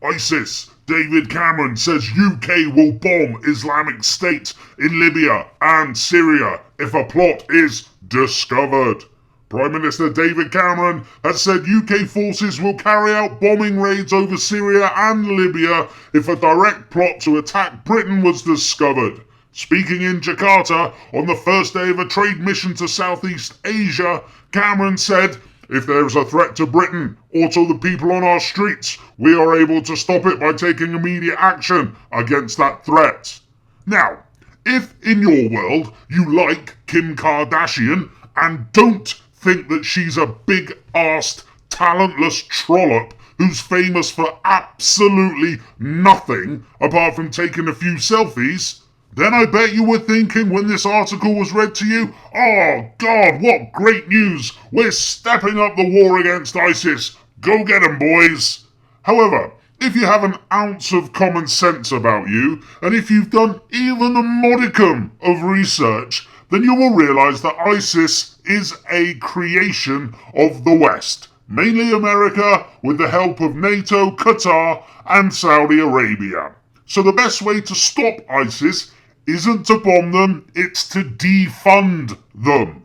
ISIS. David Cameron says UK will bomb Islamic State in Libya and Syria if a plot is discovered. Prime Minister David Cameron has said UK forces will carry out bombing raids over Syria and Libya if a direct plot to attack Britain was discovered. Speaking in Jakarta on the first day of a trade mission to Southeast Asia, Cameron said, "If there is a threat to Britain or to the people on our streets, we are able to stop it by taking immediate action against that threat." Now, if in your world you like Kim Kardashian and don't think that she's a big-arsed, talentless trollop who's famous for absolutely nothing apart from taking a few selfies, then I bet you were thinking when this article was read to you, "Oh God, what great news! We're stepping up the war against ISIS. Go get 'em, boys." However, if you have an ounce of common sense about you, and if you've done even a modicum of research, then you will realise that ISIS is a creation of the West, mainly America, with the help of NATO, Qatar, and Saudi Arabia. So the best way to stop ISIS isn't to bomb them, it's to defund them.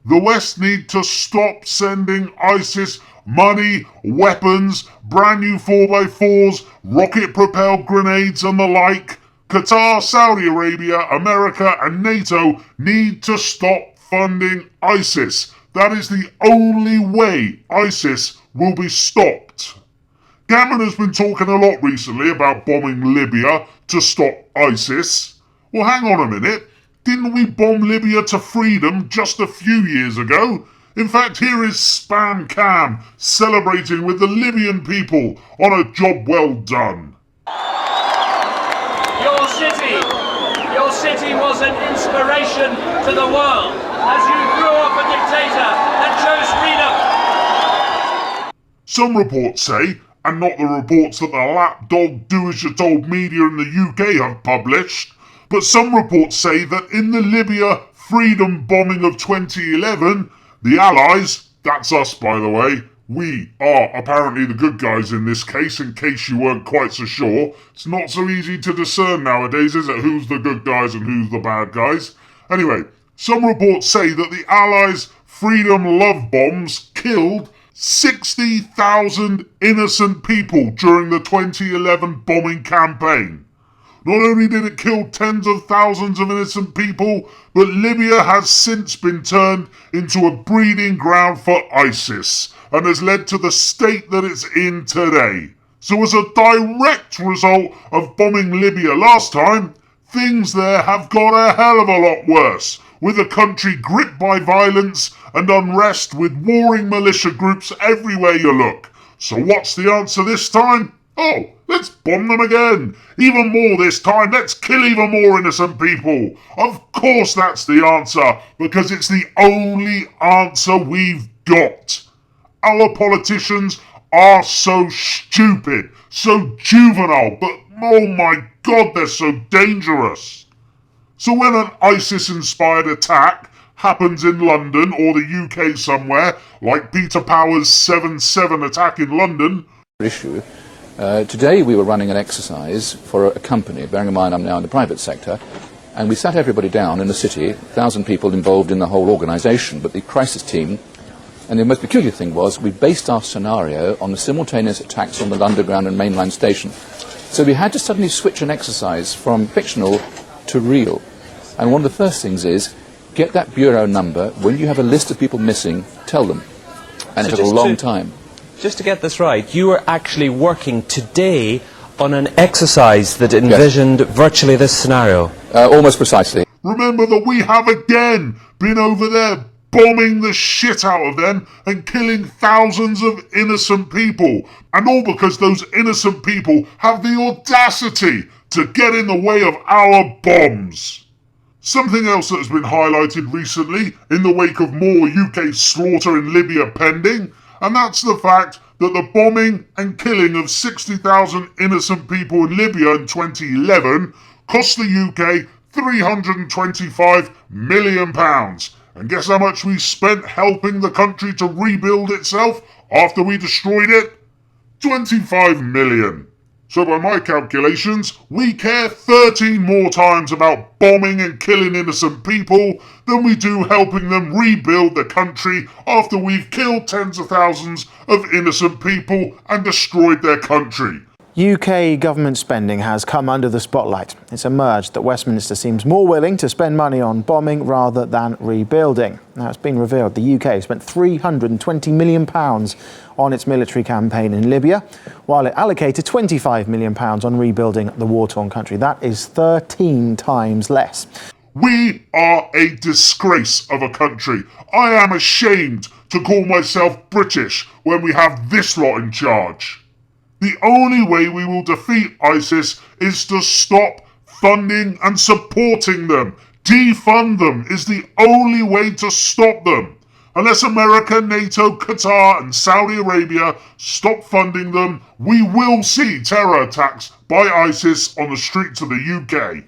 The West need to stop sending ISIS money, weapons, brand new 4x4s, rocket-propelled grenades and the like. Qatar, Saudi Arabia, America and NATO need to stop funding ISIS. That is the only way ISIS will be stopped. Cameron has been talking a lot recently about bombing Libya to stop ISIS. Well, hang on a minute. Didn't we bomb Libya to freedom just a few years ago? In fact, here is Spam Cam celebrating with the Libyan people on a job well done. Your city was an inspiration to the world as you threw off a dictator and chose freedom. Some reports say, and not the reports that the lapdog do-as-you're-told media in the UK have published, but some reports say that in the Libya freedom bombing of 2011, the Allies, that's us by the way, we are apparently the good guys in this case, in case you weren't quite so sure. It's not so easy to discern nowadays, is it, who's the good guys and who's the bad guys? Anyway, some reports say that the Allies' freedom love bombs killed 60,000 innocent people during the 2011 bombing campaign. Not only did it kill tens of thousands of innocent people, but Libya has since been turned into a breeding ground for ISIS and has led to the state that it's in today. So as a direct result of bombing Libya last time, things there have got a hell of a lot worse, with the country gripped by violence and unrest with warring militia groups everywhere you look. So what's the answer this time? Oh, let's bomb them again. Even more this time. Let's kill even more innocent people. Of course that's the answer, because it's the only answer we've got. Our politicians are so stupid, so juvenile, but oh my God, they're so dangerous. So when an ISIS-inspired attack happens in London or the UK somewhere, like Peter Power's 7/7 attack in London, today we were running an exercise for a company, bearing in mind I'm now in the private sector, and we sat everybody down in the city, 1,000 people involved in the whole organisation, but the crisis team, and the most peculiar thing was we based our scenario on the simultaneous attacks on the Underground and mainline station. So we had to suddenly switch an exercise from fictional to real. And one of the first things is, get that bureau number. When you have a list of people missing, tell them. And it took a long time. Just to get this right, you were actually working today on an exercise that envisioned virtually this scenario. Almost precisely. remember that we have again been over there bombing the shit out of them and killing thousands of innocent people. And all because those innocent people have the audacity to get in the way of our bombs. Something else that has been highlighted recently in the wake of more UK slaughter in Libya pending, and that's the fact that the bombing and killing of 60,000 innocent people in Libya in 2011 cost the UK £325 million. And guess how much we spent helping the country to rebuild itself after we destroyed it? 25 million. So by my calculations, we care 13 more times about bombing and killing innocent people than we do helping them rebuild the country after we've killed tens of thousands of innocent people and destroyed their country. UK government spending has come under the spotlight. It's emerged that Westminster seems more willing to spend money on bombing rather than rebuilding. Now, it's been revealed the UK spent £320 million on its military campaign in Libya, while it allocated £25 million on rebuilding the war-torn country. That is 13 times less. We are a disgrace of a country. I am ashamed to call myself British when we have this lot in charge. The only way we will defeat ISIS is to stop funding and supporting them. Defund them is the only way to stop them. Unless America, NATO, Qatar and Saudi Arabia stop funding them, we will see terror attacks by ISIS on the streets of the UK.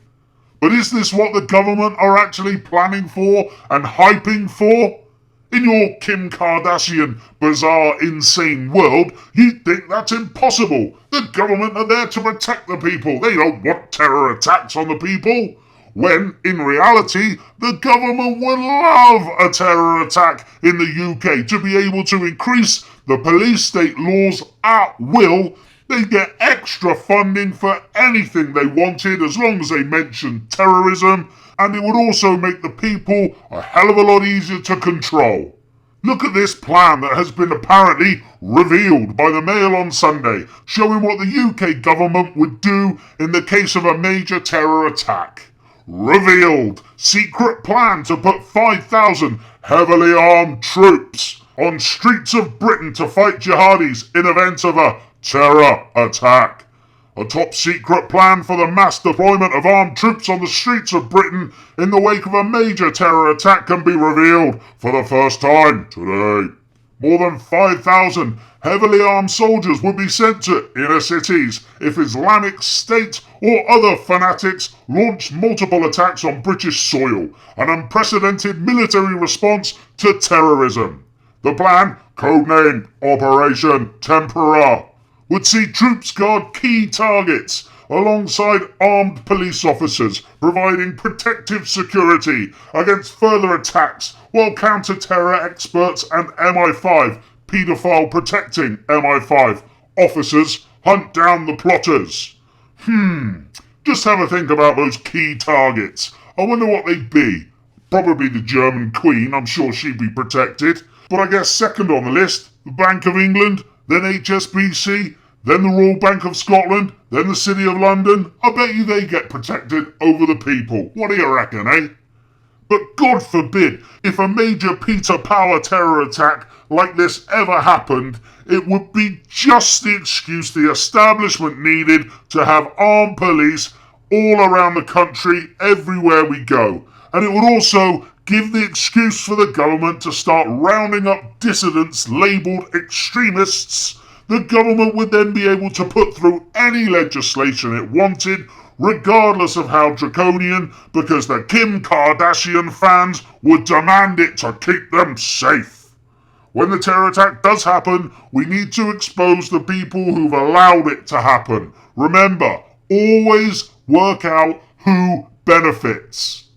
But is this what the government are actually planning for and hyping for? In your Kim Kardashian bizarre insane world, you'd think that's impossible. The government are there to protect the people. They don't want terror attacks on the people. When, in reality, the government would love a terror attack in the UK to be able to increase the police state laws at will. They get extra funding for anything they wanted as long as they mentioned terrorism, and it would also make the people a hell of a lot easier to control. Look at this plan that has been apparently revealed by the Mail on Sunday, showing what the UK government would do in the case of a major terror attack. Revealed. Secret plan to put 5,000 heavily armed troops on streets of Britain to fight jihadis in event of a terror attack. A top secret plan for the mass deployment of armed troops on the streets of Britain in the wake of a major terror attack can be revealed for the first time today. More than 5,000 heavily armed soldiers would be sent to inner cities if Islamic State or other fanatics launched multiple attacks on British soil, an unprecedented military response to terrorism. The plan, codenamed Operation Tempera, would see troops guard key targets alongside armed police officers, providing protective security against further attacks, while counter-terror experts and MI5, paedophile protecting MI5 officers, hunt down the plotters. Just have a think about those key targets. I wonder what they'd be. Probably the German Queen, I'm sure she'd be protected. But I guess second on the list, the Bank of England, then HSBC, then the Royal Bank of Scotland, then the City of London. I bet you they get protected over the people. What do you reckon, eh? But God forbid, if a major Peter Power terror attack like this ever happened, it would be just the excuse the establishment needed to have armed police all around the country, everywhere we go. And it would also give the excuse for the government to start rounding up dissidents labelled extremists. The government would then be able to put through any legislation it wanted, regardless of how draconian, because the Kim Kardashian fans would demand it to keep them safe. When the terror attack does happen, we need to expose the people who've allowed it to happen. Remember, always work out who benefits.